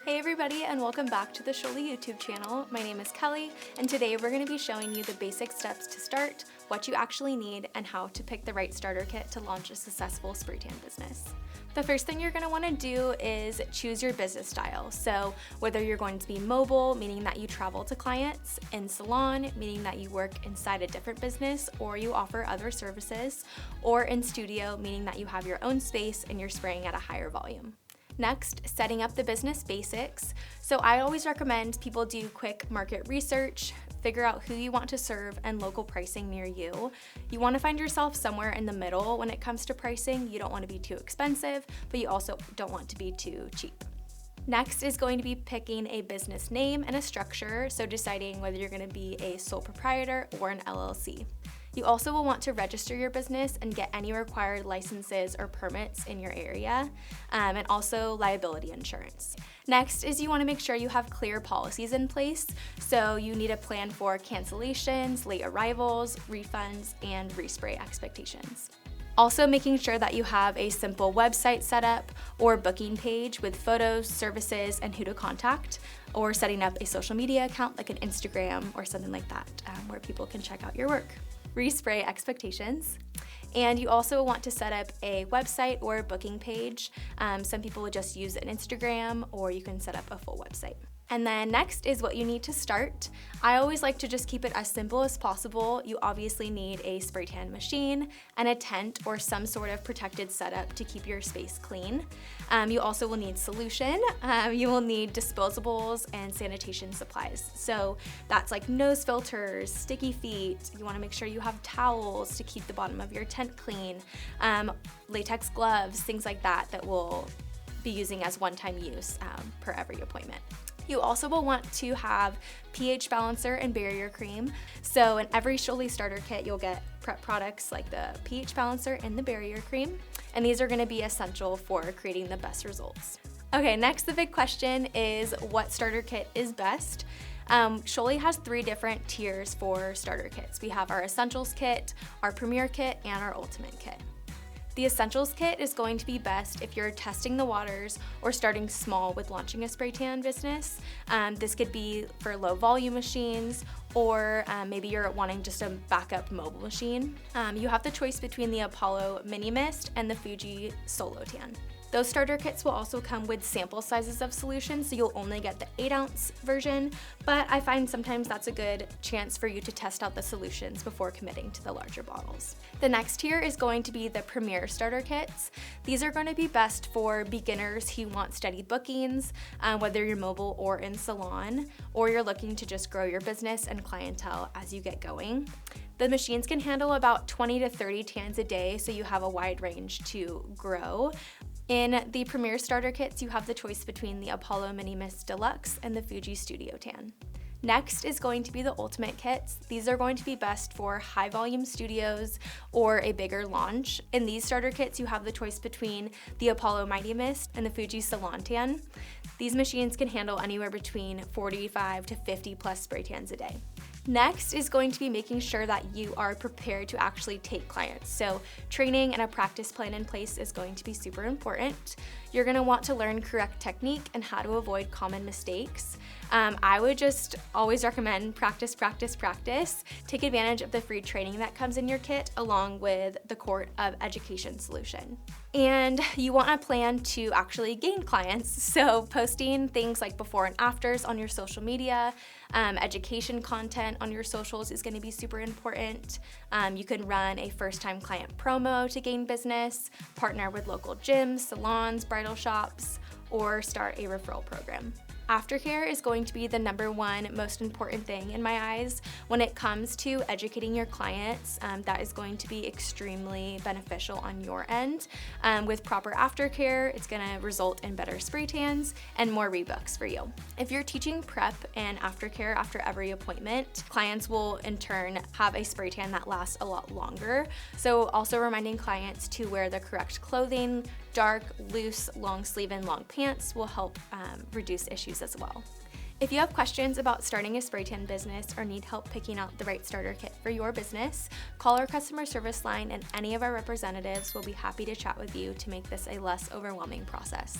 Hey everybody, and welcome back to the Sholi YouTube channel. My name is Kelly, and today we're going to be showing you the basic steps to start, what you actually need, and how to pick the right starter kit to launch a successful spray tan business. The first thing you're going to want to do is choose your business style. So whether you're going to be mobile, meaning that you travel to clients, in salon, meaning that you work inside a different business or you offer other services, or in studio, meaning that you have your own space and you're spraying at a higher volume. Next, setting up the business basics. So I always recommend people do quick market research, figure out who you want to serve and local pricing near you. You want to find yourself somewhere in the middle when it comes to pricing. You don't want to be too expensive, but you also don't want to be too cheap. Next is going to be picking a business name and a structure, so deciding whether you're going to be a sole proprietor or an LLC. You also will want to register your business and get any required licenses or permits in your area, and also liability insurance. Next is you want to make sure you have clear policies in place, so you need a plan for cancellations, late arrivals, refunds, and respray expectations. Also making sure that you have a simple website setup or booking page with photos, services, and who to contact, or setting up a social media account like an Instagram or something like that where people can check out your work. Respray expectations. And you also want to set up a website or a booking page. Some people would just use an Instagram, or you can set up a full website. And then next is what you need to start. I always like to just keep it as simple as possible. You obviously need a spray tan machine and a tent or some sort of protected setup to keep your space clean. You also will need solution. You will need disposables and sanitation supplies. So that's like nose filters, sticky feet. You want to make sure you have towels to keep the bottom of your tent clean, latex gloves, things like that that we'll be using as one-time use per every appointment. You also will want to have pH balancer and barrier cream. So in every Sholi starter kit, you'll get prep products like the pH balancer and the barrier cream, and these are going to be essential for creating the best results. Okay, next the big question is what starter kit is best? Sholi has 3 different tiers for starter kits. We have our Essentials kit, our Premier kit, and our Ultimate kit. The Essentials kit is going to be best if you're testing the waters or starting small with launching a spray tan business. This could be for low volume machines, or maybe you're wanting just a backup mobile machine. You have the choice between the Apollo Mini Mist and the Fuji Solo Tan. Those starter kits will also come with sample sizes of solutions, so you'll only get the 8-ounce version, but I find sometimes that's a good chance for you to test out the solutions before committing to the larger bottles. The next tier is going to be the Premier starter kits. These are going to be best for beginners who want steady bookings, whether you're mobile or in salon, or you're looking to just grow your business and clientele as you get going. The machines can handle about 20 to 30 tans a day, so you have a wide range to grow. In the Premier starter kits, you have the choice between the Apollo Mini Mist Deluxe and the Fuji Studio Tan. Next is going to be the Ultimate kits. These are going to be best for high volume studios or a bigger launch. In these starter kits, you have the choice between the Apollo Mighty Mist and the Fuji Salon Tan. These machines can handle anywhere between 45 to 50 plus spray tans a day. Next is going to be making sure that you are prepared to actually take clients. So training and a practice plan in place is going to be super important. You're going to want to learn correct technique and how to avoid common mistakes. I would just always recommend practice, practice, practice. Take advantage of the free training that comes in your kit along with the Court of Education solution. And you want a plan to actually gain clients. So posting things like before and afters on your social media, education content on your socials is going to be super important. You can run a first-time client promo to gain business, partner with local gyms, salons, bridal shops, or start a referral program. Aftercare is going to be the #1 most important thing in my eyes when it comes to educating your clients. That is going to be extremely beneficial on your end. With proper aftercare, it's going to result in better spray tans and more rebooks for you. If you're teaching prep and aftercare after every appointment, clients will in turn have a spray tan that lasts a lot longer. So also reminding clients to wear the correct clothing. Dark, loose, long sleeve, and long pants will help reduce issues as well. If you have questions about starting a spray tan business or need help picking out the right starter kit for your business, call our customer service line and any of our representatives will be happy to chat with you to make this a less overwhelming process.